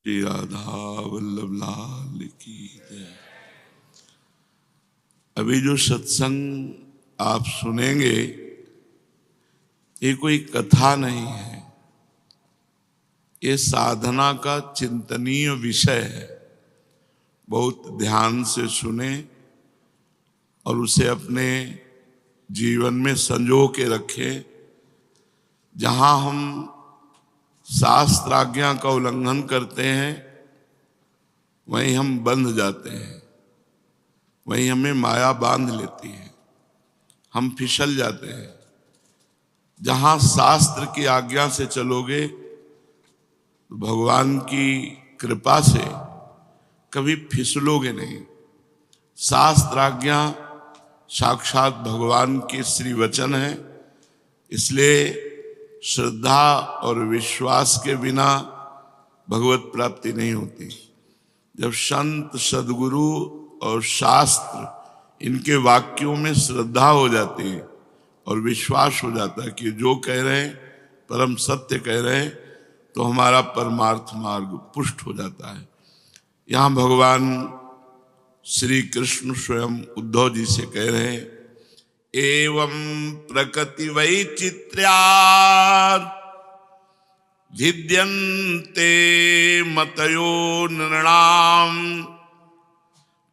श्री राधा वल्लभ लाल की जय। अभी जो सत्संग आप सुनेंगे ये कोई कथा नहीं है, ये साधना का चिंतनीय विषय है। बहुत ध्यान से सुने और उसे अपने जीवन में संजो के रखें। जहां हम शास्त्राज्ञा का उल्लंघन करते हैं वहीं हम बंध जाते हैं, वहीं हमें माया बांध लेती है, हम फिसल जाते हैं। जहां शास्त्र की आज्ञा से चलोगे तो भगवान की कृपा से कभी फिसलोगे नहीं। शास्त्राज्ञा साक्षात भगवान के श्री वचन है, इसलिए श्रद्धा और विश्वास के बिना भगवत प्राप्ति नहीं होती। जब संत सद्गुरु और शास्त्र इनके वाक्यों में श्रद्धा हो जाती है और विश्वास हो जाता है कि जो कह रहे हैं परम सत्य कह रहे हैं, तो हमारा परमार्थ मार्ग पुष्ट हो जाता है। यहाँ भगवान श्री कृष्ण स्वयं उद्धव जी से कह रहे हैं, एवं प्रकृति वैचित्र्यात् भिद्यन्ते मतयो नृणाम्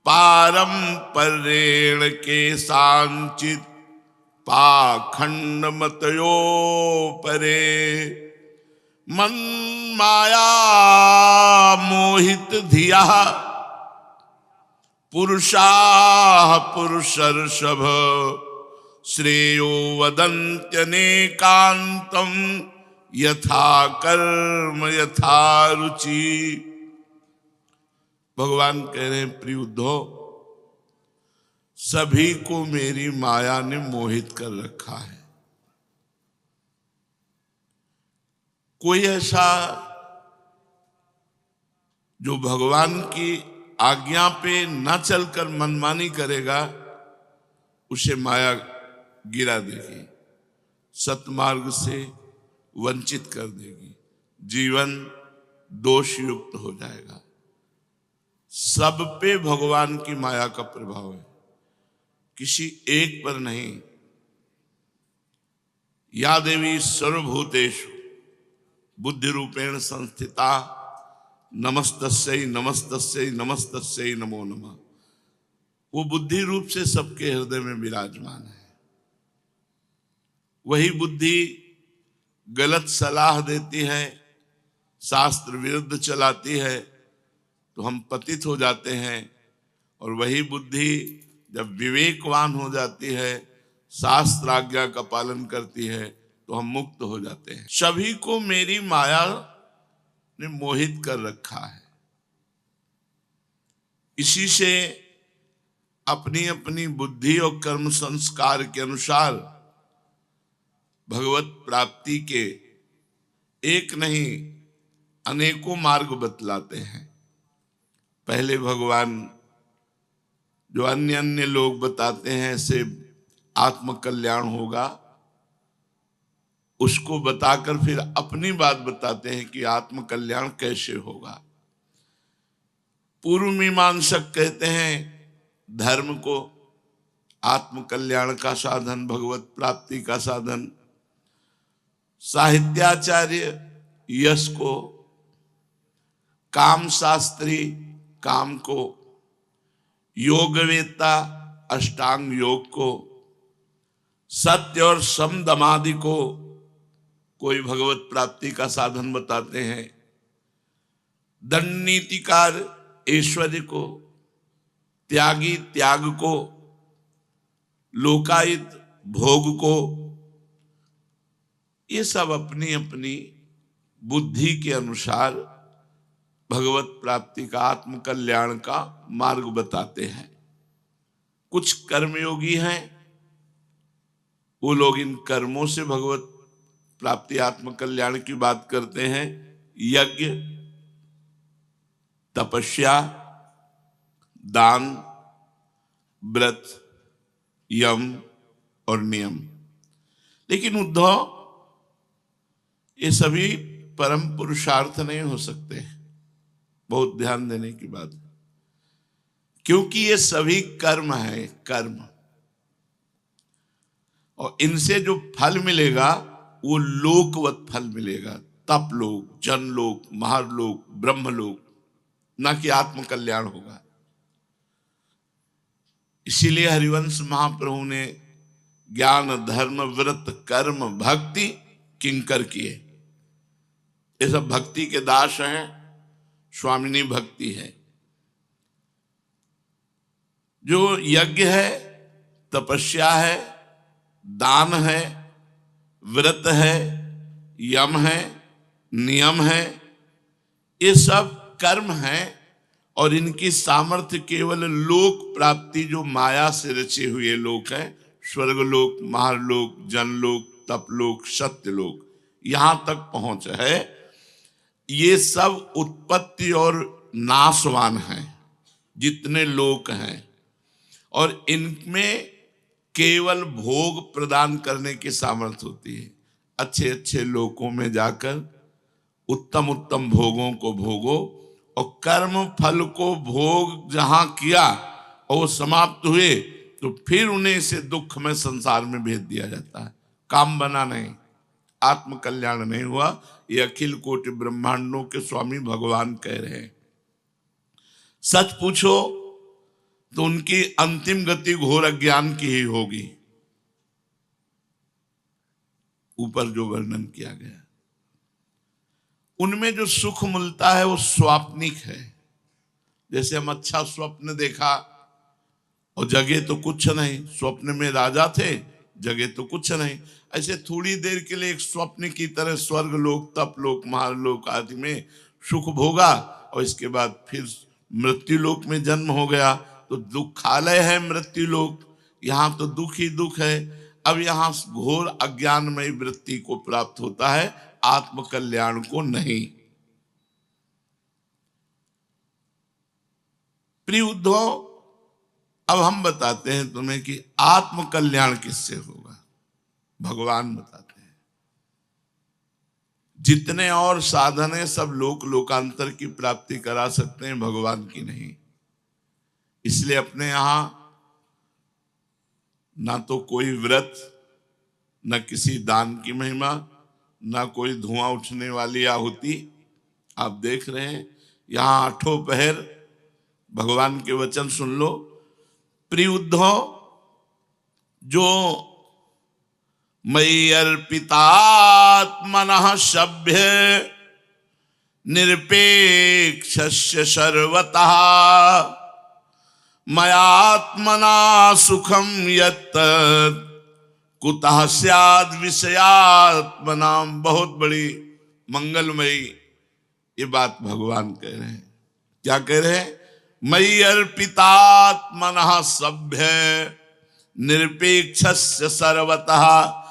पारंपरेण के सांचित पाखंड मतयो परे मन माया मोहित धिया पुरुषा पुरुषर्षभ श्रेयो वदन्त्यनेकान्तं यथा कर्म यथा रुचि। भगवान कह रहे हैं, प्रिय उद्धव, सभी को मेरी माया ने मोहित कर रखा है। कोई ऐसा जो भगवान की आज्ञा पे न चलकर मनमानी करेगा, उसे माया गिरा देगी, सतमार्ग से वंचित कर देगी, जीवन दोष युक्त हो जाएगा। सब पे भगवान की माया का प्रभाव है, किसी एक पर नहीं। या देवी सर्वभूतेषु बुद्धि रूपेण संस्थिता नमस्तस्यै नमस्तस्यै नमस्तस्यै नमो नमः। वो बुद्धि रूप से सबके हृदय में विराजमान है। वही बुद्धि गलत सलाह देती है, शास्त्र विरुद्ध चलाती है, तो हम पतित हो जाते हैं। और वही बुद्धि जब विवेकवान हो जाती है, शास्त्र आज्ञा का पालन करती है, तो हम मुक्त हो जाते हैं। सभी को मेरी माया ने मोहित कर रखा है। इसी से अपनी अपनी बुद्धि और कर्म संस्कार के अनुसार भगवत प्राप्ति के एक नहीं अनेकों मार्ग बतलाते हैं। पहले भगवान जो अन्य अन्य लोग बताते हैं ऐसे आत्म कल्याण होगा, उसको बताकर फिर अपनी बात बताते हैं कि आत्म कल्याण कैसे होगा। पूर्व मीमांसक कहते हैं धर्म को आत्म कल्याण का साधन, भगवत प्राप्ति का साधन, साहित्याचार्य यश को, काम शास्त्री काम को, योगवेत्ता अष्टांग योग को, सत्य और सम दमादि को कोई भगवत प्राप्ति का साधन बताते हैं। दंड नीतिकार ऐश्वर्य को, त्यागी त्याग को, लोकायत भोग को। ये सब अपनी अपनी बुद्धि के अनुसार भगवत प्राप्ति का आत्म कल्याण का मार्ग बताते हैं। कुछ कर्मयोगी हैं, वो लोग इन कर्मों से भगवत प्राप्ति आत्म कल्याण की बात करते हैं। यज्ञ, तपस्या, दान, व्रत, यम और नियम। लेकिन उद्धव, ये सभी परम पुरुषार्थ नहीं हो सकते। बहुत ध्यान देने की बात है, क्योंकि ये सभी कर्म है, कर्म, और इनसे जो फल मिलेगा वो लोकवत फल मिलेगा, तप लोक, जन लोक, महालोक, ब्रह्म लोक, ना कि आत्म कल्याण होगा। इसीलिए हरिवंश महाप्रभु ने ज्ञान, धर्म, व्रत, कर्म, भक्ति किंकर किए। ये सब भक्ति के दास हैं, स्वामिनी भक्ति है। जो यज्ञ है, तपस्या है, दान है, व्रत है, यम है, नियम है, ये सब कर्म है, और इनकी सामर्थ्य केवल लोक प्राप्ति, जो माया से रचे हुए लोक हैं, स्वर्गलोक, महालोक, जनलोक, तपलोक, सत्यलोक, यहां तक पहुंच है। ये सब उत्पत्ति और नाशवान हैं, जितने लोक हैं, और इनमें केवल भोग प्रदान करने की सामर्थ्य होती है। अच्छे अच्छे लोकों में जाकर उत्तम उत्तम भोगों को भोगो, और कर्म फल को भोग जहां किया और वो समाप्त हुए, तो फिर उन्हें इसे दुख में संसार में भेज दिया जाता है। काम बना नहीं, आत्म कल्याण नहीं हुआ। ये अखिल कोटि ब्रह्मांडों के स्वामी भगवान कह रहे हैं। सच पूछो तो उनकी अंतिम गति घोर अज्ञान की ही होगी, ऊपर जो वर्णन किया गया। उनमें जो सुख मिलता है वो स्वाप्निक है। जैसे हम अच्छा स्वप्न देखा और जगह तो कुछ नहीं, स्वप्न में राजा थे, जगह तो कुछ नहीं, ऐसे थोड़ी देर के लिए एक स्वप्न की तरह स्वर्ग लोक, तप लोक, महालोक आदि में सुख भोगा, और इसके बाद फिर मृत्यु लोक में जन्म हो गया। तो दुखालय है मृत्यु लोक, यहां तो दुख ही दुख है। अब यहां घोर अज्ञानमय वृत्ति को प्राप्त होता है, आत्म कल्याण को नहीं। प्रिय उद्धव, अब हम बताते हैं तुम्हें कि आत्म कल्याण किससे होगा। भगवान बताते हैं। जितने और साधन है सब लोक लोकांतर की प्राप्ति करा सकते हैं, भगवान की नहीं। इसलिए अपने यहां ना तो कोई व्रत, न किसी दान की महिमा, ना कोई धुआं उठने वाली आहुति। आप देख रहे हैं यहां आठों पहर भगवान के वचन सुन लो। प्रिय उद्धव, जो मयि अर्पितात्मनः सभ्य निरपेक्षस्य सर्वतः मयात्मना सुखम यत् कुतः स्याद् विषयात्मनाम। बहुत बड़ी मंगलमयी ये बात भगवान कह रहे हैं। क्या कह रहे हैं? मयि अर्पितात्मनः सभ्य निरपेक्षस्य सर्वतः,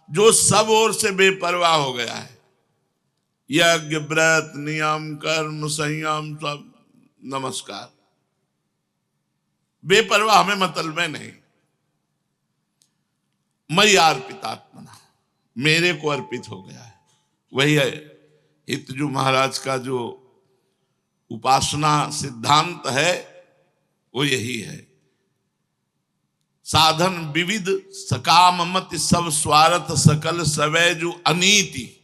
जो सब ओर से बेपरवाह हो गया है। यज्ञ, व्रत, नियम, कर्म, संयम, सब नमस्कार, बेपरवाह, हमें मतलब में नहीं। मयि अर्पितात्मनः, मेरे को अर्पित हो गया है। वही है हितजू महाराज का जो उपासना सिद्धांत है, वो यही है। साधन विविध सकाम मति सब स्वार्थ सकल सवैजु अनीति।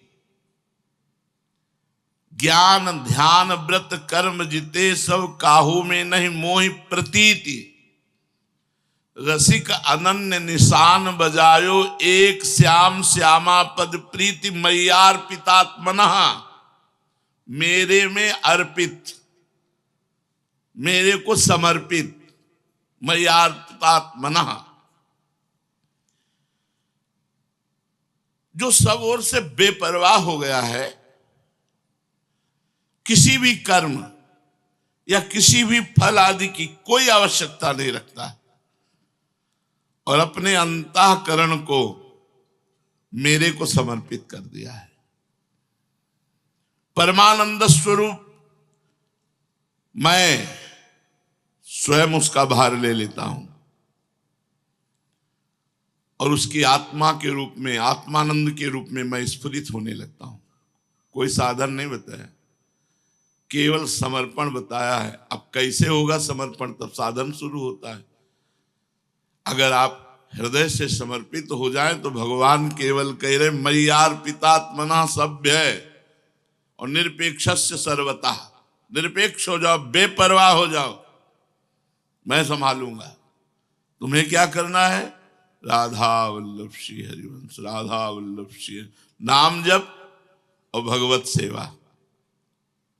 ज्ञान ध्यान व्रत कर्म जिते सब काहू में नहीं मोहि प्रतीति। रसिक अनन्य निशान बजायो एक श्याम श्यामा पद प्रीति। मय्यार्पितात्मनः, मेरे में अर्पित, मेरे को समर्पित। मय्यार्पितात्मनः, जो सब ओर से बेपरवाह हो गया है, किसी भी कर्म या किसी भी फल आदि की कोई आवश्यकता नहीं रखता है, और अपने अंतःकरण को मेरे को समर्पित कर दिया है। परमानंद स्वरूप मैं स्वयं उसका भार ले लेता हूं, और उसकी आत्मा के रूप में, आत्मानंद के रूप में मैं स्फुरित होने लगता हूं। कोई साधन नहीं बताया। केवल समर्पण बताया है। अब कैसे होगा समर्पण, तब साधन शुरू होता है। अगर आप हृदय से समर्पित हो जाए तो भगवान केवल कह रहे मय्यार्पितात्मना सभ्य और निरपेक्षस्य सर्वतः, निरपेक्ष हो जाओ, बेपरवाह हो जाओ, मैं संभालूंगा। तुम्हें क्या करना है? राधा वल्लभ श्री हरिवंश, राधा वल्लभ श्री नाम जप और भगवत सेवा।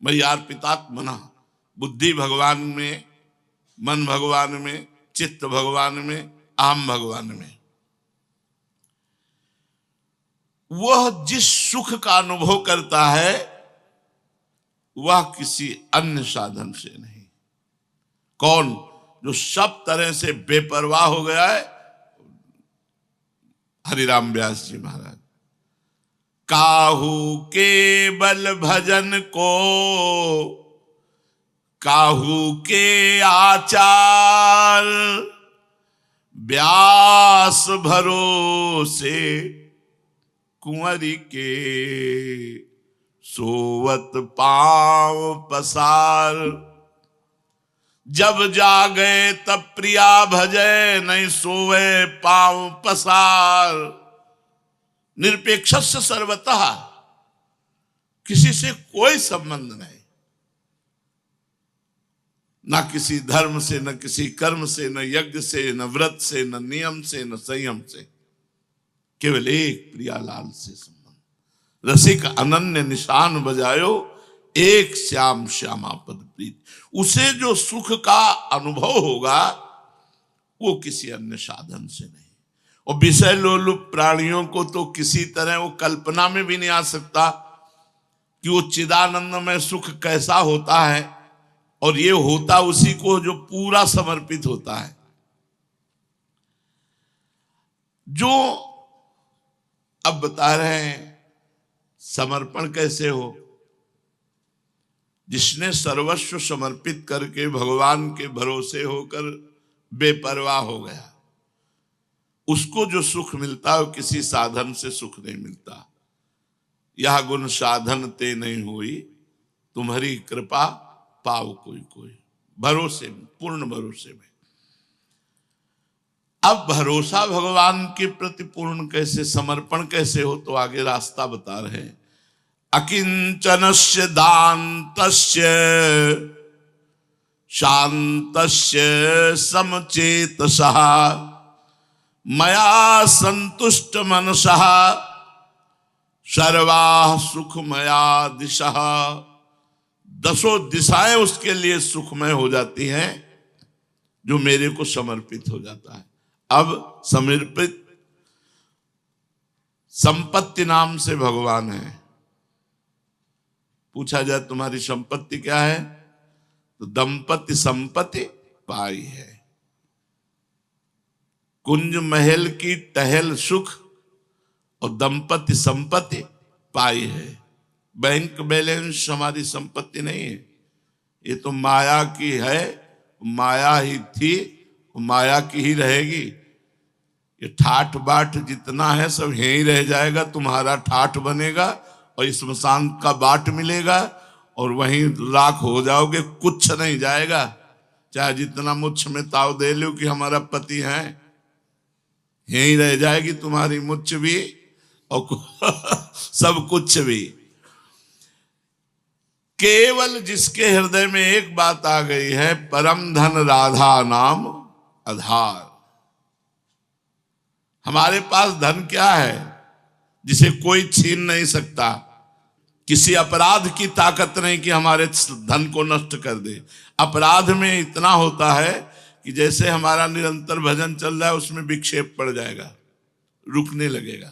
मय्यार्पितात्मना, बुद्धि भगवान में, मन भगवान में, चित्त भगवान में, अहम भगवान में। वह जिस सुख का अनुभव करता है वह किसी अन्य साधन से नहीं। कौन? जो सब तरह से बेपरवाह हो गया है। हरिराम व्यास जी महाराज, काहू के बल भजन को, काहू के आचार, व्यास भरोसे कुंवरी के, सोवत पांव पसार। जब जागे तब प्रिया भजे, नहीं सोवे पांव पसार। निरपेक्षस्य सर्वतः, किसी से कोई संबंध नहीं, ना किसी धर्म से, न किसी कर्म से, न यज्ञ से, न व्रत से, न नियम से, न संयम से, केवल एक प्रियालाल से संबंध। रसिक अनन्य निशान बजायो, एक श्याम श्यामा पद प्रीत। उसे जो सुख का अनुभव होगा वो किसी अन्य साधन से नहीं। और विषय लोलुप प्राणियों को तो किसी तरह वो कल्पना में भी नहीं आ सकता कि वो चिदानंद में सुख कैसा होता है। और ये होता उसी को जो पूरा समर्पित होता है। जो अब बता रहे हैं समर्पण कैसे हो। जिसने सर्वस्व समर्पित करके भगवान के भरोसे होकर बेपरवाह हो गया, उसको जो सुख मिलता है वो किसी साधन से सुख नहीं मिलता। यह गुण साधन ते नहीं हुई, तुम्हारी कृपा पाओ कोई कोई। भरोसे में, पूर्ण भरोसे में। अब भरोसा भगवान के प्रति पूर्ण कैसे, समर्पण कैसे हो, तो आगे रास्ता बता रहे हैं। अकिंचनस्य दान्तस्य शान्तस्य समचेतसः मया संतुष्ट मनसः सर्वाः सुखमया दिशः। दसों दिशाएं उसके लिए सुखमय हो जाती हैं जो मेरे को समर्पित हो जाता है। अब समर्पित संपत्ति नाम से भगवान है। पूछा जाए तुम्हारी संपत्ति क्या है, तो दंपति संपत्ति पाई है। कुंज महल की टहल सुख और दंपति संपत्ति पाई है। बैंक बैलेंस हमारी संपत्ति नहीं है, ये तो माया की है। माया ही थी, माया की ही रहेगी। ये ठाठ बाट जितना है सब यहीं रह जाएगा। तुम्हारा ठाठ बनेगा और स्मशान का बाट मिलेगा और वहीं राख हो जाओगे, कुछ नहीं जाएगा। चाहे जितना मुच्छ में ताव दे लो कि हमारा पति है, यहीं रह जाएगी तुम्हारी मुच्छ भी और सब कुछ भी। केवल जिसके हृदय में एक बात आ गई है, परम धन राधा नाम आधार। हमारे पास धन क्या है जिसे कोई छीन नहीं सकता। किसी अपराध की ताकत नहीं कि हमारे धन को नष्ट कर दे। अपराध में इतना होता है कि जैसे हमारा निरंतर भजन चल रहा है उसमें विक्षेप पड़ जाएगा, रुकने लगेगा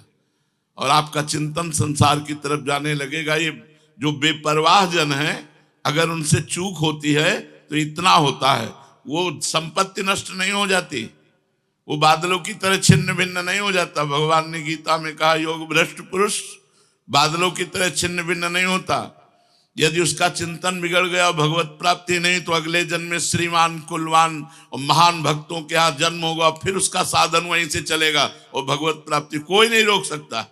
और आपका चिंतन संसार की तरफ जाने लगेगा। ये जो बेपरवाह जन है, अगर उनसे चूक होती है तो इतना होता है, वो संपत्ति नष्ट नहीं हो जाती, वो बादलों की तरह छिन्न भिन्न नहीं हो जाता। भगवान ने गीता में कहा योग भ्रष्ट पुरुष बादलों की तरह छिन्न भिन्न नहीं होता। यदि उसका चिंतन बिगड़ गया और भगवत प्राप्ति नहीं, तो अगले जन्म में श्रीमान कुलवान और महान भक्तों के यहाँ जन्म होगा, फिर उसका साधन वहीं से चलेगा और भगवत प्राप्ति कोई नहीं रोक सकता।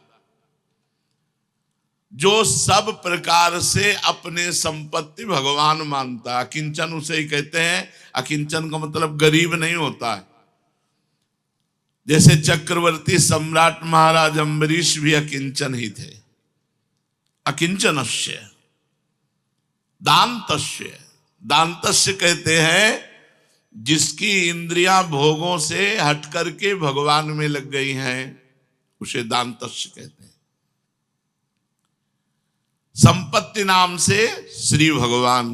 जो सब प्रकार से अपने संपत्ति भगवान मानता है। अकिंचन उसे ही कहते हैं। अकिंचन का मतलब गरीब नहीं होता है। जैसे चक्रवर्ती सम्राट महाराज अम्बरीश भी अकिंचन ही थे। अकिंचनस्य दांतस्य, दांतस्य कहते हैं जिसकी इंद्रियां भोगों से हट करके भगवान में लग गई हैं, उसे दांतस्य कहते हैं। संपत्ति नाम से श्री भगवान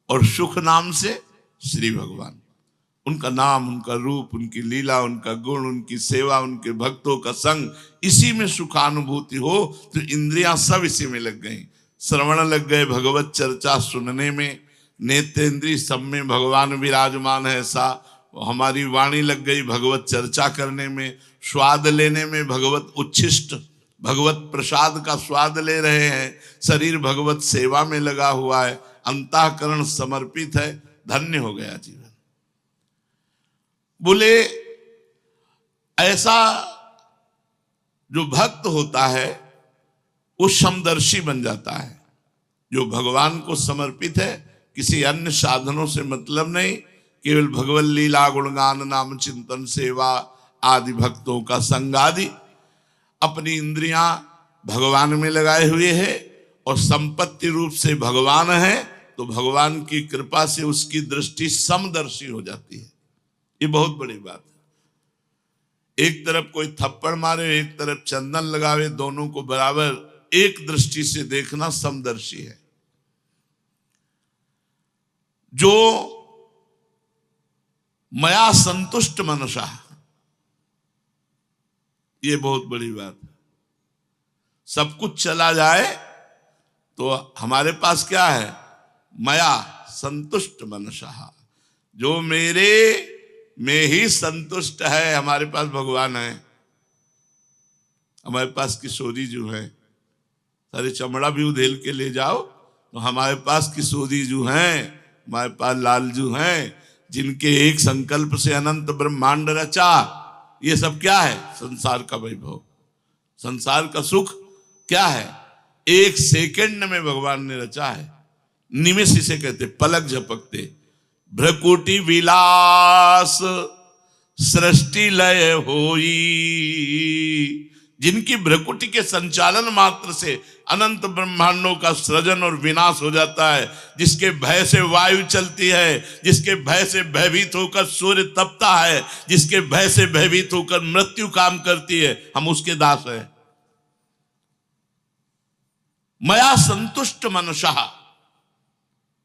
और सुख नाम से श्री भगवान। उनका नाम, उनका रूप, उनकी लीला, उनका गुण, उनकी सेवा, उनके भक्तों का संग, इसी में सुखानुभूति हो तो इंद्रियां सब इसी में लग गई। श्रवण लग गए भगवत चर्चा सुनने में, नेत्रेंद्रिय सब में भगवान विराजमान है ऐसा। हमारी वाणी लग गई भगवत चर्चा करने में, स्वाद लेने में, भगवत उच्छिष्ट भगवत प्रसाद का स्वाद ले रहे हैं। शरीर भगवत सेवा में लगा हुआ है, अंतःकरण समर्पित है, धन्य हो गया जीवन। बोले ऐसा जो भक्त होता है वो समदर्शी बन जाता है। जो भगवान को समर्पित है, किसी अन्य साधनों से मतलब नहीं, केवल भगवत लीला गुणगान नाम चिंतन सेवा आदि भक्तों का संग आदि, अपनी इंद्रियां भगवान में लगाए हुए है और संपत्ति रूप से भगवान है, तो भगवान की कृपा से उसकी दृष्टि समदर्शी हो जाती है। ये बहुत बड़ी बात है। एक तरफ कोई थप्पड़ मारे, एक तरफ चंदन लगावे, दोनों को बराबर एक दृष्टि से देखना समदर्शी है। जो मया संतुष्ट मनसा, ये बहुत बड़ी बात है। सब कुछ चला जाए तो हमारे पास क्या है? मया संतुष्ट मनसा, जो मेरे में ही संतुष्ट है। हमारे पास भगवान है, हमारे पास किशोरी जो है, सारे चमड़ा भी उधेल के ले जाओ तो हमारे पास किशोरी जो हैं, हमारे पास लालजू हैं, जिनके एक संकल्प से अनंत ब्रह्मांड रचा। ये सब क्या है? संसार का वैभव, संसार का सुख क्या है? एक सेकंड में भगवान ने रचा है। निमिष इसे कहते, पलक झपकते। भ्रकुटी विलास सृष्टि लय होई, जिनकी भ्रकुटी के संचालन मात्र से अनंत ब्रह्मांडों का सृजन और विनाश हो जाता है। जिसके भय से वायु चलती है, जिसके भय से भयभीत होकर सूर्य तपता है, जिसके भय से भयभीत होकर मृत्यु काम करती है, हम उसके दास हैं। मया संतुष्ट मनसा,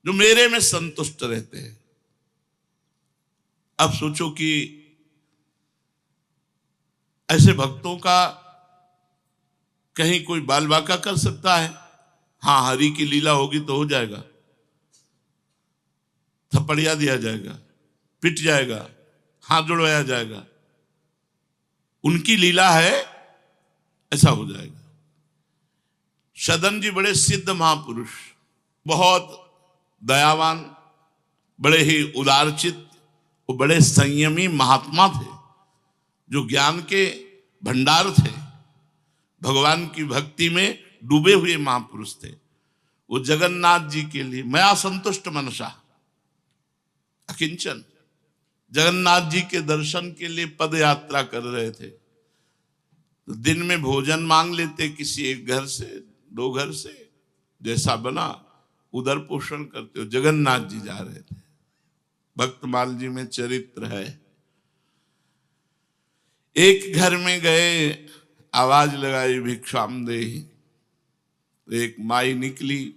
जो मेरे में संतुष्ट रहते हैं। अब सोचो कि ऐसे भक्तों का कहीं कोई बाल बाका कर सकता है? हाँ, हरि की लीला होगी तो हो जाएगा, थप्पड़िया दिया जाएगा, पिट जाएगा, हाथ जोड़वाया जाएगा। उनकी लीला है, ऐसा हो जाएगा। सदन जी बड़े सिद्ध महापुरुष, बहुत दयावान, बड़े ही उदारचित, वो बड़े संयमी महात्मा थे, जो ज्ञान के भंडार थे, भगवान की भक्ति में डूबे हुए महापुरुष थे। वो जगन्नाथ जी के लिए मया संतुष्ट मनसा, अकिंचन, जगन्नाथ जी के दर्शन के लिए पद यात्रा कर रहे थे। तो दिन में भोजन मांग लेते किसी एक घर से, दो घर से, जैसा बना उधर पोषण करते हो। जगन्नाथ जी जा रहे थे। भक्तमाल जी में चरित्र है, एक घर में गए, आवाज लगाई भिक्षाम देहि, तो एक माई निकली,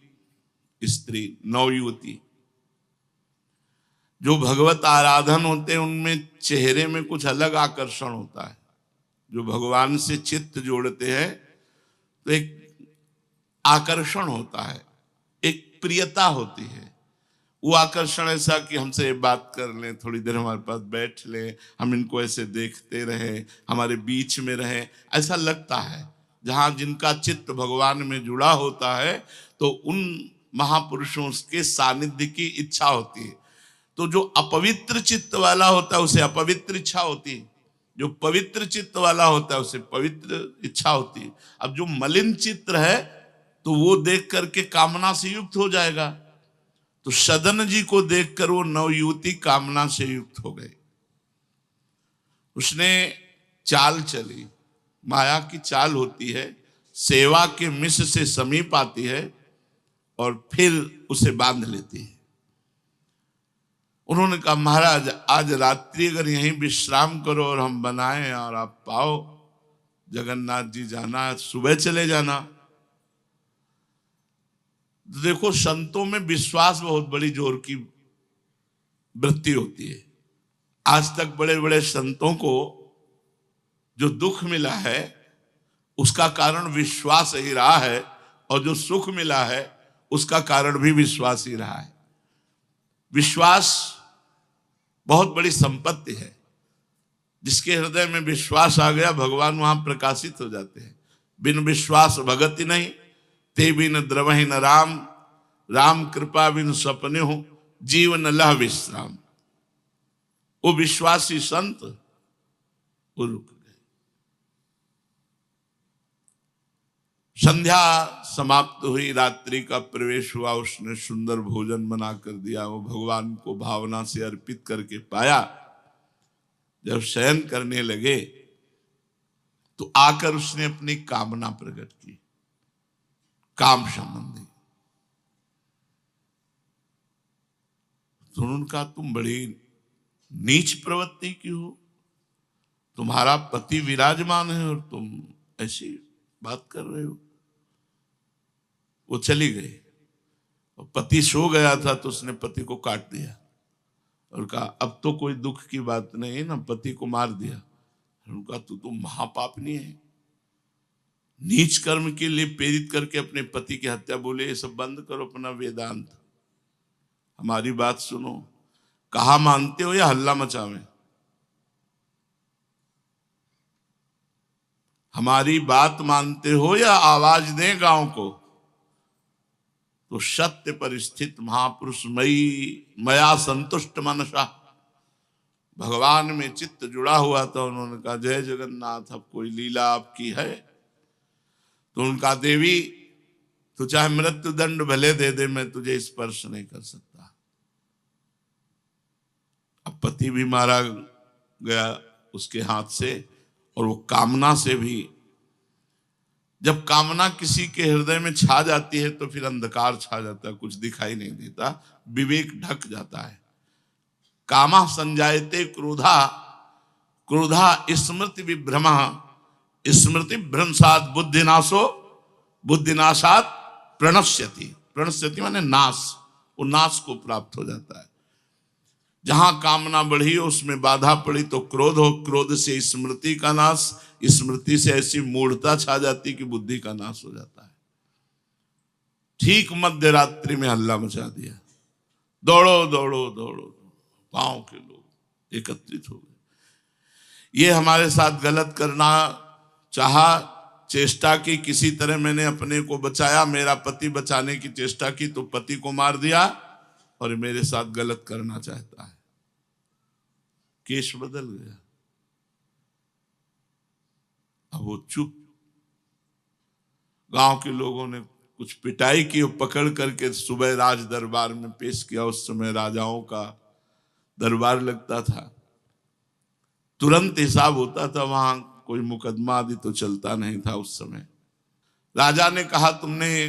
स्त्री, नवयुवती। जो भगवत आराधन होते हैं उनमें चेहरे में कुछ अलग आकर्षण होता है। जो भगवान से चित्त जोड़ते हैं तो एक आकर्षण होता है, एक प्रियता होती है। वो आकर्षण ऐसा कि हमसे बात कर लें, थोड़ी देर हमारे पास बैठ लें, हम इनको ऐसे देखते रहें, हमारे बीच में रहें, ऐसा लगता है। जहाँ जिनका चित्त भगवान में जुड़ा होता है तो उन महापुरुषों के सानिध्य की इच्छा होती है। तो जो अपवित्र चित्त वाला होता है उसे अपवित्र इच्छा होती है, जो पवित्र चित्त वाला होता है उसे पवित्र इच्छा होती है। अब जो मलिन चित्त है तो वो देख करके कामना से युक्त हो जाएगा। तो सदन जी को देखकर वो नवयुवती कामना से युक्त हो गई। उसने चाल चली, माया की चाल होती है, सेवा के मिश से समीप आती है और फिर उसे बांध लेती है। उन्होंने कहा महाराज आज रात्रि अगर यहीं विश्राम करो और हम बनाएं और आप पाओ, जगन्नाथ जी जाना है, सुबह चले जाना। देखो संतों में विश्वास बहुत बड़ी जोर की वृत्ति होती है। आज तक बड़े बड़े संतों को जो दुख मिला है उसका कारण विश्वास ही रहा है, और जो सुख मिला है उसका कारण भी विश्वास ही रहा है। विश्वास बहुत बड़ी संपत्ति है। जिसके हृदय में विश्वास आ गया भगवान वहां प्रकाशित हो जाते हैं। बिन विश्वास भगति नहीं, ते बिन द्रवहि न राम, राम कृपा बिन सपने हो, जीवन लह विश्राम। वो विश्वासी संत वो रुक गए। संध्या समाप्त हुई, रात्रि का प्रवेश हुआ, उसने सुंदर भोजन बना कर दिया, वो भगवान को भावना से अर्पित करके पाया। जब शयन करने लगे तो आकर उसने अपनी कामना प्रकट की, काम संबंधी। तो उनका तुम बड़ी नीच प्रवृत्ति की हो, तुम्हारा पति विराजमान है और तुम ऐसी बात कर रहे हो। वो चली गई और पति सो गया था तो उसने पति को काट दिया और कहा अब तो कोई दुख की बात नहीं ना, पति को मार दिया। उनका तो महापापनी है, नीच कर्म के लिए प्रेरित करके अपने पति की हत्या। बोले ये सब बंद करो अपना वेदांत, हमारी बात सुनो। कहा मानते हो या हल्ला मचावे? हमारी बात मानते हो या आवाज दें गांव को? तो सत्य पर स्थित महापुरुष मई मया संतुष्ट मनसा, भगवान में चित्त जुड़ा हुआ था। उन्होंने कहा जय जगन्नाथ, अब कोई लीला आपकी है? तो उनका देवी तो चाहे मृत्यु दंड भले दे दे, मैं तुझे स्पर्श नहीं कर सकता। अब पति भी मारा गया उसके हाथ से, और वो कामना से भी। जब कामना किसी के हृदय में छा जाती है तो फिर अंधकार छा जाता है, कुछ दिखाई नहीं देता, विवेक ढक जाता है। कामा संजायते क्रोधा, क्रोधा स्मृति विभ्रमा, स्मृति भ्रंशात बुद्धिनाशो, बुद्धिनाशात प्रणश्यति। प्रणश्यति माने नाश, वो नाश को प्राप्त हो जाता है। जहां कामना बढ़ी उसमें बाधा पड़ी तो क्रोध हो, क्रोध से स्मृति का नाश, स्मृति से ऐसी मूढ़ता छा जाती कि बुद्धि का नाश हो जाता है। ठीक मध्य रात्रि में हल्ला मचा दिया, दौड़ो दौड़ो दौड़ो, गांव के लोग एकत्रित हो गए। ये हमारे साथ गलत करना चाहा, चेष्टा की, किसी तरह मैंने अपने को बचाया, मेरा पति बचाने की चेष्टा की तो पति को मार दिया, और मेरे साथ गलत करना चाहता है। केस बदल गया। अब वो चुप। गांव के लोगों ने कुछ पिटाई की और पकड़ करके सुबह राज दरबार में पेश किया। उस समय राजाओं का दरबार लगता था, तुरंत हिसाब होता था, वहां कोई मुकदमा आदि तो चलता नहीं था उस समय। राजा ने कहा तुमने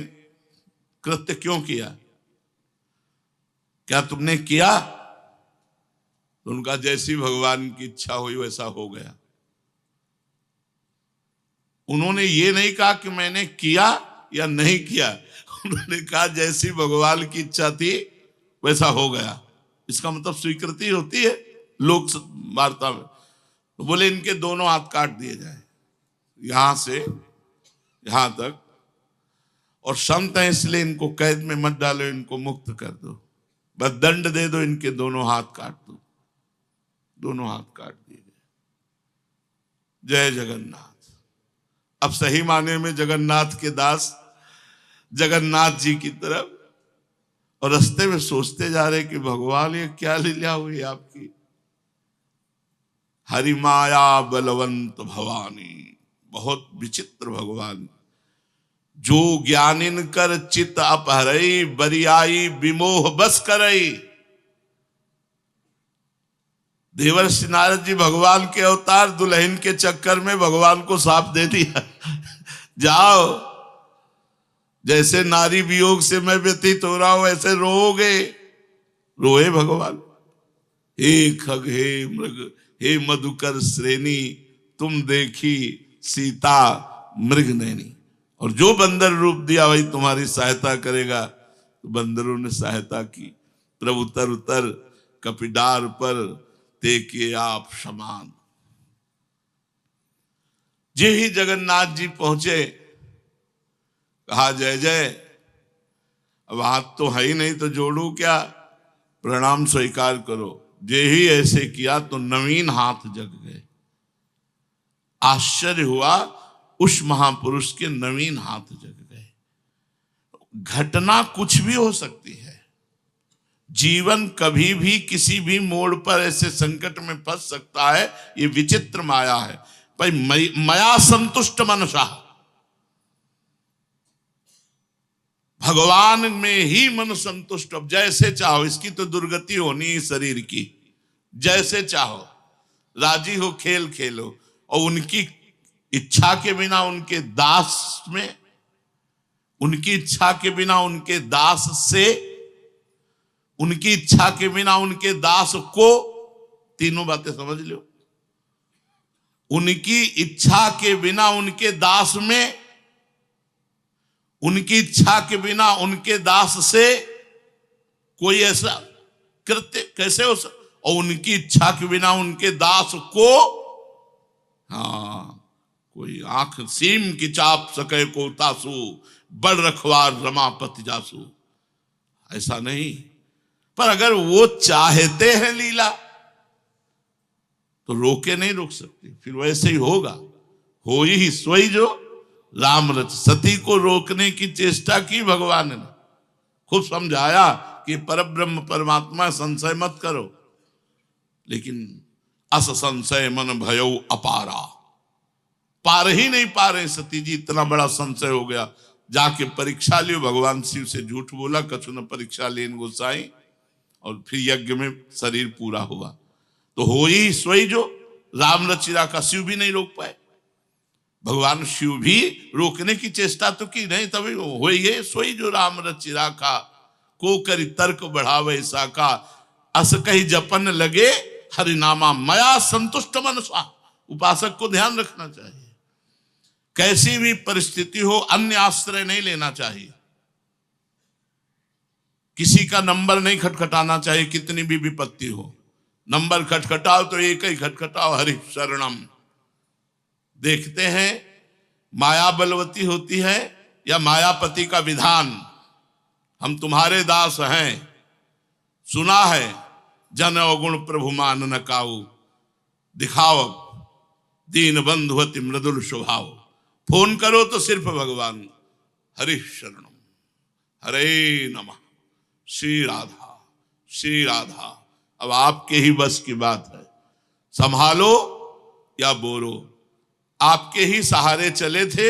कृत्य क्यों किया, क्या तुमने किया? तो उनका जैसी भगवान की इच्छा हुई वैसा हो गया। उन्होंने ये नहीं कहा कि मैंने किया या नहीं किया, उन्होंने कहा जैसी भगवान की इच्छा थी वैसा हो गया। इसका मतलब स्वीकृति होती है लोक वार्ता में। तो बोले इनके दोनों हाथ काट दिए जाए, यहां से यहां तक, और संत है इसलिए इनको कैद में मत डालो, इनको मुक्त कर दो, बस दंड दे दो, इनके दोनों हाथ काट दो। दोनों हाथ काट दिए गए। जय जगन्नाथ। अब सही माने में जगन्नाथ के दास जगन्नाथ जी की तरफ, और रास्ते में सोचते जा रहे कि भगवान ये क्या लीला हुई आपकी। हरि माया बलवंत भवानी, बहुत विचित्र भगवान। जो ज्ञानिन कर चित अपहरई, बरियाई विमोह बस करई। देवर्षि नारद जी भगवान के अवतार, दुल्हन के चक्कर में भगवान को साफ दे दिया जाओ, जैसे नारी वियोग से मैं व्यतीत हो रहा हूं ऐसे रोओगे। रोए भगवान, हे खग हे मृग हे मधुकर श्रेणी, तुम देखी सीता मृग नैनी। और जो बंदर रूप दिया वही तुम्हारी सहायता करेगा। तो बंदरों ने सहायता की। प्रभु उतर उतर कपिडार पर ते के आप समान। जे ही जगन्नाथ जी पहुंचे, कहा जय जय। अब हाथ तो है ही नहीं तो जोड़ू क्या, प्रणाम स्वीकार करो। जे ही ऐसे किया तो नवीन हाथ जग गए। आश्चर्य हुआ, उस महापुरुष के नवीन हाथ जग गए। घटना कुछ भी हो सकती है। जीवन कभी भी किसी भी मोड़ पर ऐसे संकट में फंस सकता है। ये विचित्र माया है भाई। मया संतुष्ट मनसा, भगवान में ही मन संतुष्ट। अब जैसे चाहो, इसकी तो दुर्गति होनी ही शरीर की। जैसे चाहो राजी हो, खेल खेलो। और उनकी इच्छा के बिना उनके दास में, उनकी इच्छा के बिना उनके दास से, उनकी इच्छा के बिना उनके दास को, तीनों बातें समझ लो। उनकी इच्छा के बिना उनके दास में, उनकी इच्छा के बिना उनके दास से कोई ऐसा कृत्य कैसे हो सकता। और उनकी इच्छा के बिना उनके दास को, हाँ, कोई आंख सीम की चाप सके को तासु, बड़ रखवार रमापति जासु, ऐसा नहीं। पर अगर वो चाहते हैं लीला तो रोके नहीं रोक सकते, फिर वैसे ही होगा। हो ही सोई जो राम रच। सती को रोकने की चेष्टा की भगवान ने, खूब समझाया कि परब्रह्म परमात्मा, संशय मत करो। लेकिन अस संशय मन भयौ अपारा, पार ही नहीं पा रहे सती जी। इतना बड़ा संशय हो गया। जाके परीक्षा लियो। भगवान शिव से झूठ बोला, कछु न परीक्षा लेन गोसाई। और फिर यज्ञ में शरीर पूरा हुआ। तो हो ही सोई जो राम रचिरा का शिव भी नहीं रोक पाए। भगवान शिव भी रोकने की चेष्टा तो की नहीं, तभी हो ये सोई जो राम रचिरा का, को करी तर्क बढ़ावे साका, अस कही जपन लगे हरिनामा, मया संतुष्ट मनसा। उपासक को ध्यान रखना चाहिए, कैसी भी परिस्थिति हो अन्य आश्रय नहीं लेना चाहिए। किसी का नंबर नहीं खटखटाना चाहिए, कितनी भी विपत्ति हो। नंबर खटखटाओ तो एक ही खटखटाओ, हरि शरणम। देखते हैं माया बलवती होती है या मायापति का विधान। हम तुम्हारे दास हैं, सुना है जन अवगुण प्रभु मान न काऊ, दिखाओ दीन बंधुवती मृदुल स्वभाव। फोन करो तो सिर्फ भगवान, हरि शरणम, हरे नमः, श्री राधा श्री राधा। अब आपके ही बस की बात है, संभालो या बोलो। आपके ही सहारे चले थे,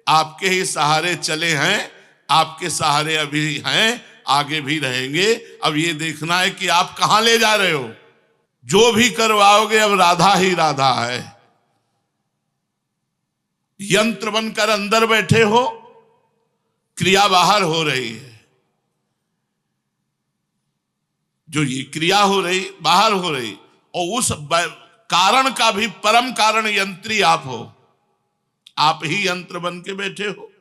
आपके ही सहारे चले हैं, आपके सहारे अभी हैं, आगे भी रहेंगे। अब ये देखना है कि आप कहां ले जा रहे हो। जो भी करवाओगे अब राधा ही राधा है। यंत्र बनकर अंदर बैठे हो, क्रिया बाहर हो रही है। जो ये क्रिया हो रही बाहर हो रही, और उस कारण का भी परम कारण यंत्री आप हो। आप ही यंत्र बन के बैठे हो,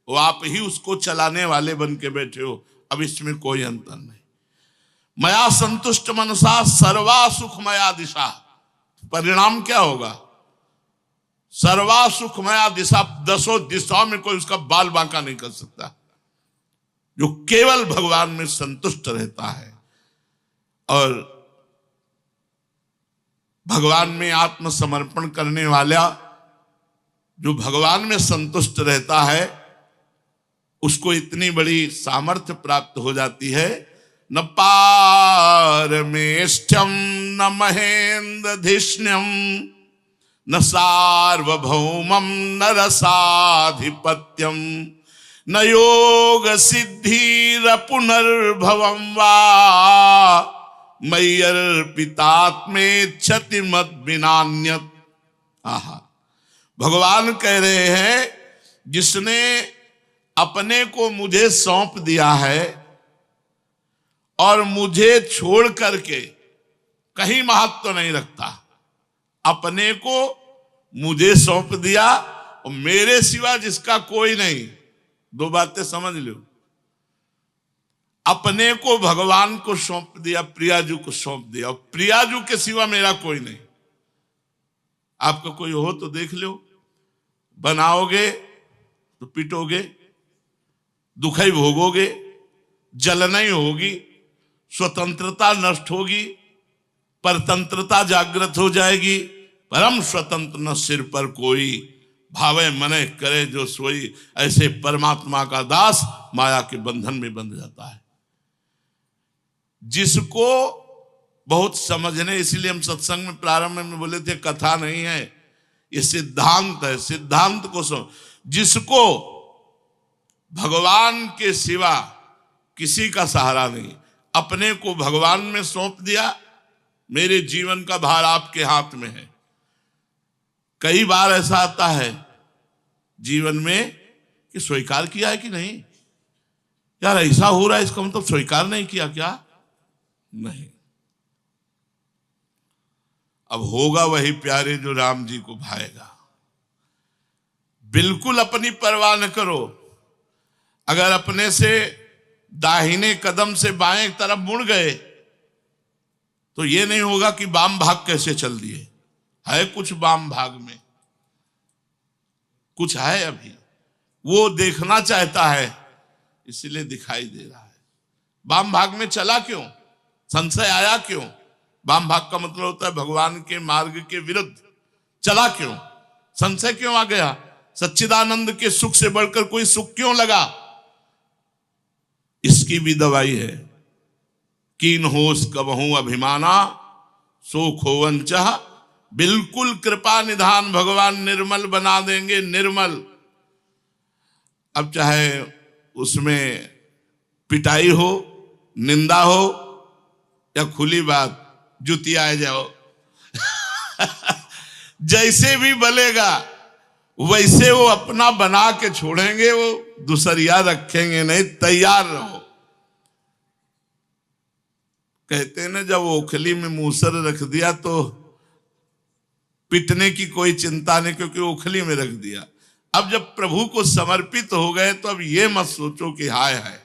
वो आप ही उसको चलाने वाले बन के बैठे हो। अब इसमें कोई अंतर नहीं। मया संतुष्ट मनसा सर्वा सुखमया दिशा। परिणाम क्या होगा? सर्वा सुखमया दिशा, 10 दिशाओं में कोई उसका बाल बांका नहीं कर सकता। जो केवल भगवान में संतुष्ट रहता है और भगवान में आत्मसमर्पण करने वाला, जो भगवान में संतुष्ट रहता है, उसको इतनी बड़ी सामर्थ्य प्राप्त हो जाती है। न पारमेष्ठ्यम न महेन्द्रधिष्ण्यम न सार्वभौमम न रसाधिपत्यम न योग सिद्धिर पुनर्भवं वा मयि अर्पितात्मेच्छति मद विनान्यत्। आहा, भगवान कह रहे हैं जिसने अपने को मुझे सौंप दिया है और मुझे छोड़ करके कहीं महत्व नहीं रखता, अपने को मुझे सौंप दिया और मेरे सिवा जिसका कोई नहीं। दो बातें समझ लो, अपने को भगवान को सौंप दिया, प्रियाजू को सौंप दिया, और प्रियाजू के सिवा मेरा कोई नहीं। आपका कोई हो तो देख लो, बनाओगे तो पिटोगे, दुखाई भोगोगे, जलना ही होगी, स्वतंत्रता नष्ट होगी, परतंत्रता जागृत हो जाएगी। परम स्वतंत्र न सिर पर कोई, भावे मने करे जो सोई। ऐसे परमात्मा का दास माया के बंधन में बंध जाता है। जिसको बहुत समझने, इसलिए हम सत्संग में प्रारंभ में बोले थे कथा नहीं है, ये सिद्धांत है। सिद्धांत को समझ, जिसको भगवान के सिवा किसी का सहारा नहीं, अपने को भगवान में सौंप दिया, मेरे जीवन का भार आपके हाथ में है। कई बार ऐसा आता है जीवन में कि स्वीकार किया है कि नहीं, यार ऐसा हो रहा है, इसका मतलब स्वीकार नहीं किया क्या? नहीं। अब होगा वही प्यारे जो राम जी को भाएगा। बिल्कुल अपनी परवाह न करो। अगर अपने से दाहिने कदम से बाएं तरफ मुड़ गए तो ये नहीं होगा कि वाम भाग कैसे चल दिए। है कुछ वाम भाग में, कुछ है अभी, वो देखना चाहता है इसलिए दिखाई दे रहा है। वाम भाग में चला क्यों? संशय आया क्यों? वाम भाग का मतलब होता है भगवान के मार्ग के विरुद्ध। चला क्यों? संशय क्यों आ गया? सच्चिदानंद के सुख से बढ़कर कोई सुख क्यों लगा? इसकी भी दवाई है। कीन होश कबहू अभिमाना सो खोवन चाह, बिल्कुल कृपा निधान भगवान निर्मल बना देंगे, निर्मल। अब चाहे उसमें पिटाई हो, निंदा हो, या खुली बात जुतिया जाओ जैसे भी बलेगा वैसे वो अपना बना के छोड़ेंगे, वो दूसरिया रखेंगे नहीं। तैयार रहो। कहते हैं ना, जब ओखली में मूसर रख दिया तो पिटने की कोई चिंता नहीं, क्योंकि ओखली में रख दिया। अब जब प्रभु को समर्पित हो गए तो अब ये मत सोचो कि हाय हाय,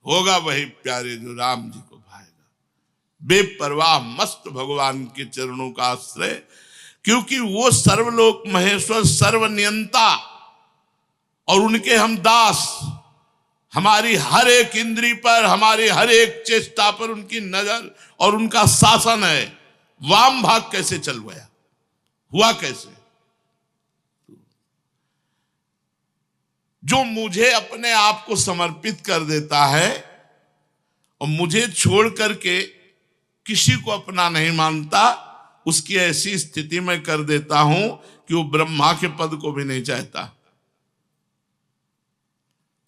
होगा वही प्यारे जो राम जी को भाएगा। बेपरवाह मस्त भगवान के चरणों का आश्रय, क्योंकि वो सर्वलोक महेश्वर, सर्वनियंता, और उनके हम दास। हमारी हर एक इंद्री पर, हमारी हर एक चेष्टा पर उनकी नजर और उनका शासन है। वाम भाग कैसे चल गया? हुआ कैसे? जो मुझे अपने आप को समर्पित कर देता है और मुझे छोड़ करके किसी को अपना नहीं मानता, उसकी ऐसी स्थिति में कर देता हूं कि वो ब्रह्मा के पद को भी नहीं चाहता,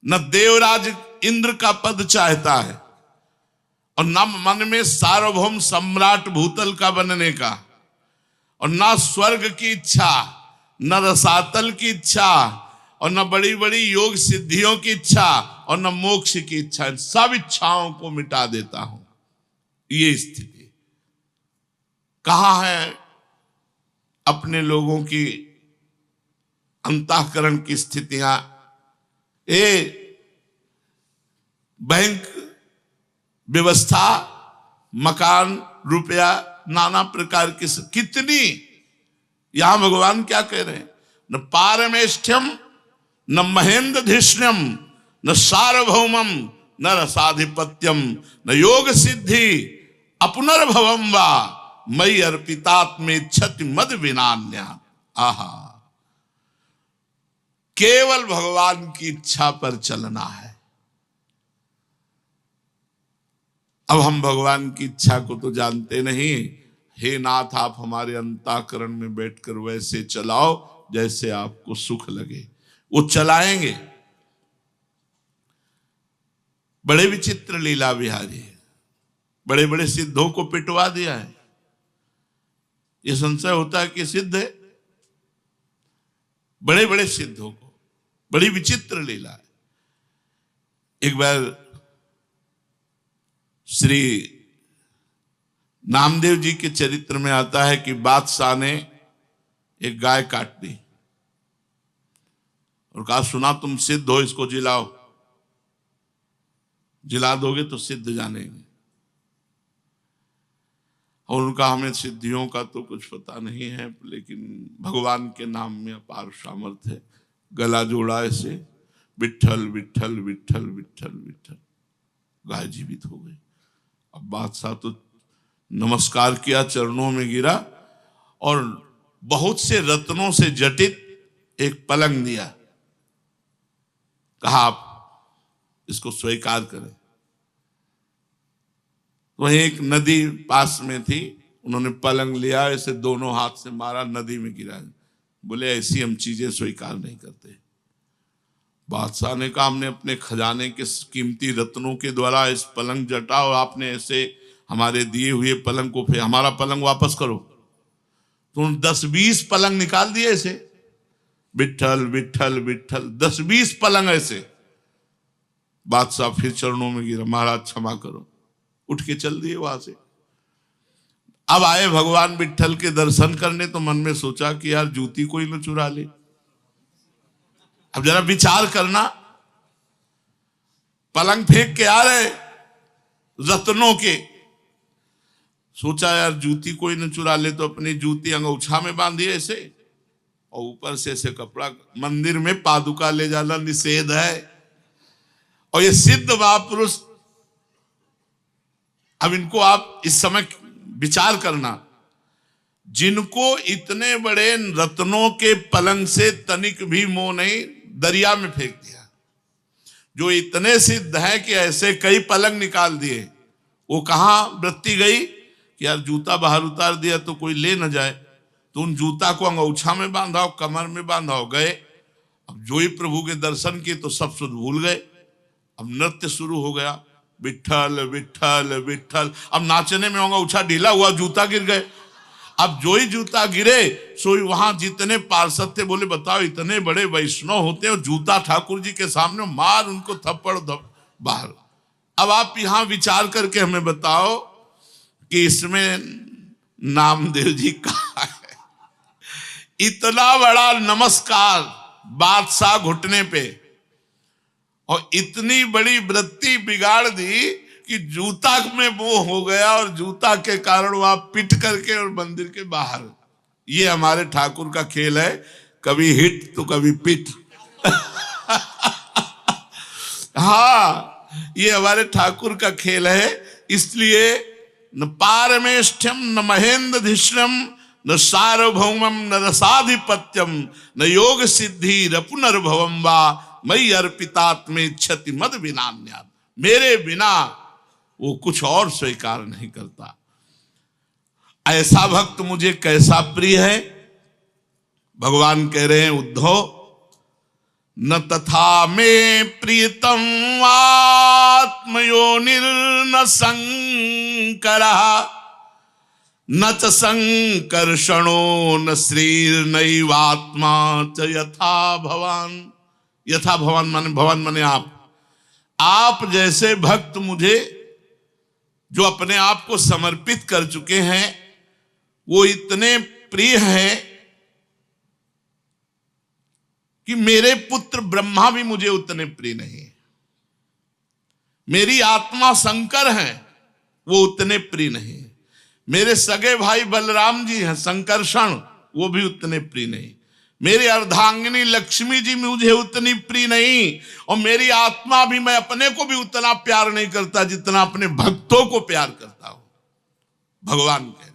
न देवराज इंद्र का पद चाहता है, और न मन में सार्वभौम सम्राट भूतल का बनने का, और न स्वर्ग की इच्छा, न रसातल की इच्छा, और न बड़ी बड़ी योग सिद्धियों की इच्छा, और न मोक्ष की इच्छा। सब इच्छाओं को मिटा देता हूं। ये स्थिति कहां है अपने लोगों की अंतःकरण की स्थितियां? बैंक व्यवस्था, मकान, रुपया, नाना प्रकार की कितनी। यहां भगवान क्या कह रहे हैं? न पारमेष्ठ्यम, न महेंद्रधिष्ण्यम, न सार्वभौमम, न रसाधिपत्यम, न योग सिद्धि अपुनर्भवम वा मयि अर्पितात्मेच्छति मद विनान्या। आहा, केवल भगवान की इच्छा पर चलना है। अब हम भगवान की इच्छा को तो जानते नहीं। हे नाथ, आप हमारे अंतःकरण में बैठकर वैसे चलाओ जैसे आपको सुख लगे। वो चलाएंगे, बड़े विचित्र लीला बिहारी है, बड़े बड़े सिद्धों को पिटवा दिया है। ये संशय होता है कि सिद्ध है, बड़े बड़े सिद्धों को, बड़ी विचित्र लीला है। एक बार श्री नामदेव जी के चरित्र में आता है कि बादशाह ने एक गाय काट दी और कहा, सुना तुम सिद्ध हो, इसको जिलाओ, जिला दोगे तो सिद्ध जानेंगे। और उनका, हमें सिद्धियों का तो कुछ पता नहीं है, लेकिन भगवान के नाम में अपार सामर्थ्य है। गला जोड़ा ऐसे, विट्ठल विट्ठल विट्ठल विट्ठल विट्ठल, गाय जीवित हो गई। अब बादशाह तो नमस्कार किया, चरणों में गिरा और बहुत से रत्नों से जटित एक पलंग दिया, कहा आप इसको स्वीकार करें। वहीं एक नदी पास में थी, उन्होंने पलंग लिया, ऐसे दोनों हाथ से मारा, नदी में गिरा। बोले ऐसी हम चीजें स्वीकार नहीं करते। बादशाह ने कहा, हमने अपने खजाने के कीमती रत्नों के द्वारा इस पलंग जटा और आपने ऐसे हमारे दिए हुए पलंग को, फिर हमारा पलंग वापस करो। तो 10-20 पलंग निकाल दिए ऐसे, विट्ठल विट्ठल विट्ठल, 10-20 पलंग ऐसे। बादशाह फिर चरणों में गिरा, महाराज क्षमा करो, उठ के चल दिए वहां से। अब आए भगवान विट्ठल के दर्शन करने, तो मन में सोचा कि यार जूती कोई न चुरा ले। अब जरा विचार करना, पलंग फेंक के आ रहे रत्नों के, सोचा यार जूती कोई न चुरा ले, तो अपनी जूती अंगूछा में बांधी ऐसे, और ऊपर से ऐसे कपड़ा। मंदिर में पादुका ले जाना निषेध है, और ये सिद्ध महापुरुष, अब इनको आप इस समय विचार करना, जिनको इतने बड़े रत्नों के पलंग से तनिक भी मोह नहीं, दरिया में फेंक दिया। जो इतने सिद्ध है कि ऐसे कई पलंग निकाल दिए, वो कहां वृत्ति गई कि यार जूता बाहर उतार दिया तो कोई ले न जाए, तो उन जूता को अंगूछा में बांधा, कमर में बांधा, गए। अब जो ही प्रभु के दर्शन किए तो सब सुध भूल गए। अब नृत्य शुरू हो गया, विट्ठल विट्ठल विट्ठल। अब नाचने में अंगूछा ढीला हुआ, जूता गिर गए। अब जो ही जूता गिरे, सो वहां जितने पार्षद थे बोले, बताओ इतने बड़े वैष्णव होते हैं, जूता ठाकुर जी के सामने, मार उनको थप्पड़ बाहर। अब आप यहां विचार करके हमें बताओ कि इसमें नामदेव जी कहा है? इतना बड़ा नमस्कार बादशाह घुटने पे, और इतनी बड़ी वृत्ति बिगाड़ दी कि जूता में मोह हो गया, और जूता के कारण वहां पिट करके और मंदिर के बाहर। ये हमारे ठाकुर का खेल है, कभी हिट तो कभी पिट। हाँ, ये हमारे ठाकुर का खेल है। इसलिए न पारमेष्ठ्यम न महेंद्रधिष्णम न सार्वभौमम न रसाधिपत्यम न योग सिद्धि रपुनर्भवम वा मई अर्पितात्मे क्षति मद विनान्यात्। मेरे बिना वो कुछ और स्वीकार नहीं करता। ऐसा भक्त मुझे कैसा प्रिय है। भगवान कह रहे हैं, उद्धव न तथा में प्रियतम आत्मयोनिर्न संकरः न च संकर्षणो न श्रीर्नैवात्मा च यथा भवान। यथा भवान माने, भवान माने आप जैसे भक्त मुझे जो अपने आप को समर्पित कर चुके हैं, वो इतने प्रिय हैं कि मेरे पुत्र ब्रह्मा भी मुझे उतने प्रिय नहीं। मेरी आत्मा शंकर है, वो उतने प्रिय नहीं। मेरे सगे भाई बलराम जी हैं संकर्षण, वो भी उतने प्रिय नहीं। मेरी अर्धांगिनी लक्ष्मी जी मुझे उतनी प्रिय नहीं, और मेरी आत्मा भी, मैं अपने को भी उतना प्यार नहीं करता जितना अपने भक्तों को प्यार करता हूं। भगवान कह रहे,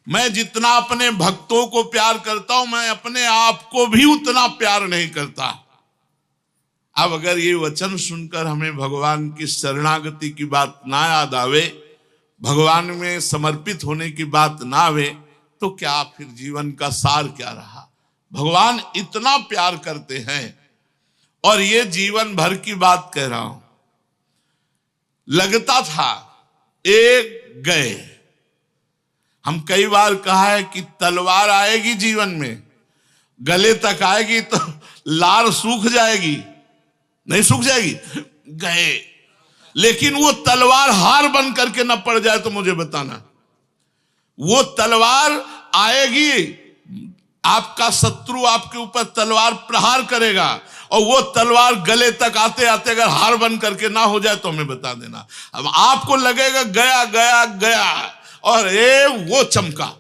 मैं जितना अपने भक्तों को प्यार करता हूं, मैं अपने आप को भी उतना प्यार नहीं करता। अब अगर ये वचन सुनकर हमें भगवान की शरणागति की बात ना याद आवे, भगवान में समर्पित होने की बात ना आवे, तो क्या फिर जीवन का सार क्या रहा। भगवान इतना प्यार करते हैं, और ये जीवन भर की बात कह रहा हूं। लगता था एक गए। हम कई बार कहा है कि तलवार आएगी जीवन में, गले तक आएगी तो लार सूख जाएगी, नहीं सूख जाएगी, गए। लेकिन वो तलवार हार बन करके न पड़ जाए तो मुझे बताना। वो तलवार आएगी, आपका शत्रु आपके ऊपर तलवार प्रहार करेगा, और वो तलवार गले तक आते आते अगर हार बन करके ना हो जाए तो हमें बता देना। अब आपको लगेगा गया गया गया, और वो चमका।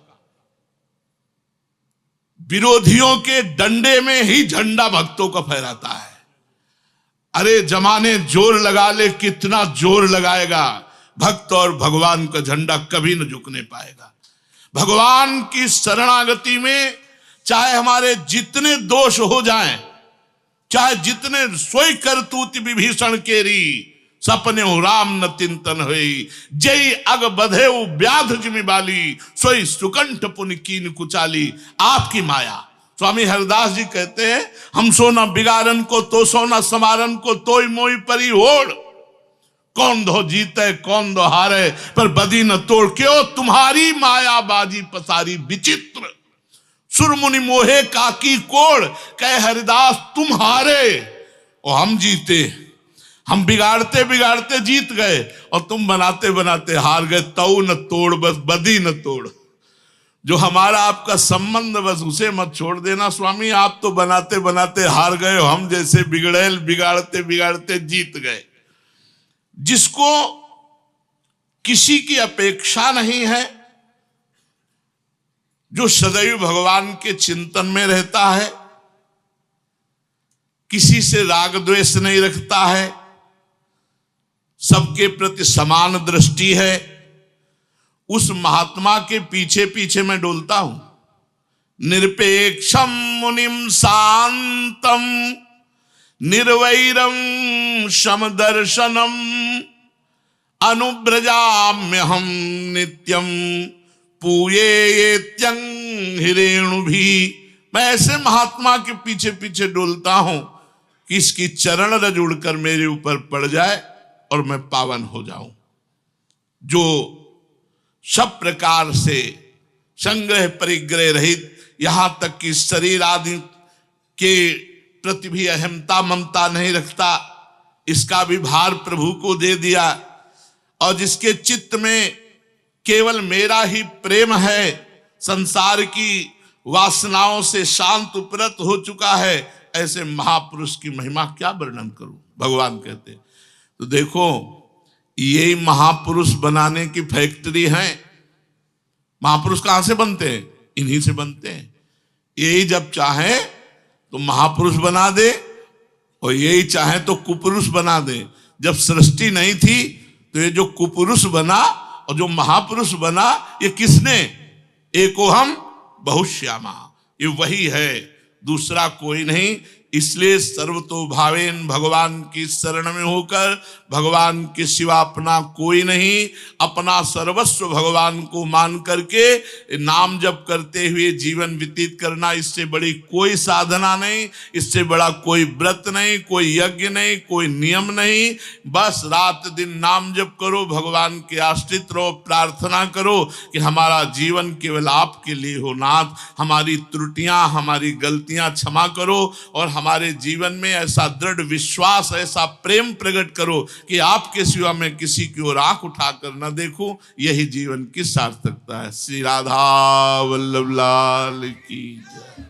विरोधियों के डंडे में ही झंडा भक्तों का फहराता है। अरे जमाने जोर लगा ले, कितना जोर लगाएगा, भक्त और भगवान का झंडा कभी न झुकने पाएगा। भगवान की शरणागति में चाहे हमारे जितने दोष हो जाएं, चाहे जितने सोई करतूत विभीषण केरी, सपने हो राम न चिंतन हुई, जय अग बधे व्याध जिमि बाली, सोई सुकंठ पुन कीन कुचाली। आपकी माया। स्वामी हरिदास जी कहते हैं, हम सो न बिगाड़न को तो सो न समारन को, तोय मोई परी होड़, कौन दो जीते कौन दो हारे, पर बदी न तोड़, क्यों तुम्हारी माया बाजी पसारी विचित्र, सुरमुनि मोहे काकी कोड़, कहे हरिदास तुम हारे और हम जीते। हम बिगाड़ते बिगाड़ते जीत गए और तुम बनाते बनाते हार गए। तऊ न तोड़ बस बदी न तोड़। जो हमारा आपका संबंध बस उसे मत छोड़ देना स्वामी। आप तो बनाते बनाते हार गए, हम जैसे बिगड़ैल बिगाड़ते बिगाड़ते जीत गए। जिसको किसी की अपेक्षा नहीं है, जो सदैव भगवान के चिंतन में रहता है, किसी से राग द्वेष नहीं रखता है, सबके प्रति समान दृष्टि है, उस महात्मा के पीछे पीछे मैं डोलता हूं। निरपेक्षम मुनिम शांतम निर्वैरम समदर्शनम अनुव्रजाम्य हम नित्यम पूये त्यंग हिरेणु भी। मैं ऐसे महात्मा के पीछे पीछे डोलता हूं कि इसकी चरण रज उड़कर मेरे ऊपर पड़ जाए और मैं पावन हो जाऊं। जो सब प्रकार से संग्रह परिग्रह रहित, यहां तक कि शरीर आदि के प्रति भी अहमता ममता नहीं रखता, इसका भी भार प्रभु को दे दिया, और जिसके चित्त में केवल मेरा ही प्रेम है, संसार की वासनाओं से शांत उपरत हो चुका है, ऐसे महापुरुष की महिमा क्या वर्णन करूं। भगवान कहते तो देखो, यही महापुरुष बनाने की फैक्ट्री है। महापुरुष कहां से बनते हैं? इन्हीं से बनते हैं। यही जब चाहे तो महापुरुष बना दे, और यही चाहे तो कुपुरुष बना दे। जब सृष्टि नहीं थी तो ये जो कुपुरुष बना और जो महापुरुष बना, ये किसने? एको हम बहुश्यामा, ये वही है, दूसरा कोई नहीं। इसलिए सर्वतो भावेन भगवान की शरण में होकर, भगवान के सिवा अपना कोई नहीं, अपना सर्वस्व भगवान को मान करके नाम जप करते हुए जीवन व्यतीत करना, इससे बड़ी कोई साधना नहीं, इससे बड़ा कोई व्रत नहीं, कोई यज्ञ नहीं, कोई नियम नहीं। बस रात दिन नाम जप करो, भगवान के आश्रित रहो, प्रार्थना करो कि हमारा जीवन केवल आपके लिए हो नाथ। हमारी त्रुटियां, हमारी गलतियां क्षमा करो, और हमारे जीवन में ऐसा दृढ़ विश्वास, ऐसा प्रेम प्रकट करो कि आपके सिवा मैं किसी की ओर आंख उठाकर न देखूं। यही जीवन की सार्थकता है। श्री राधा वल्लभ लाल की जय।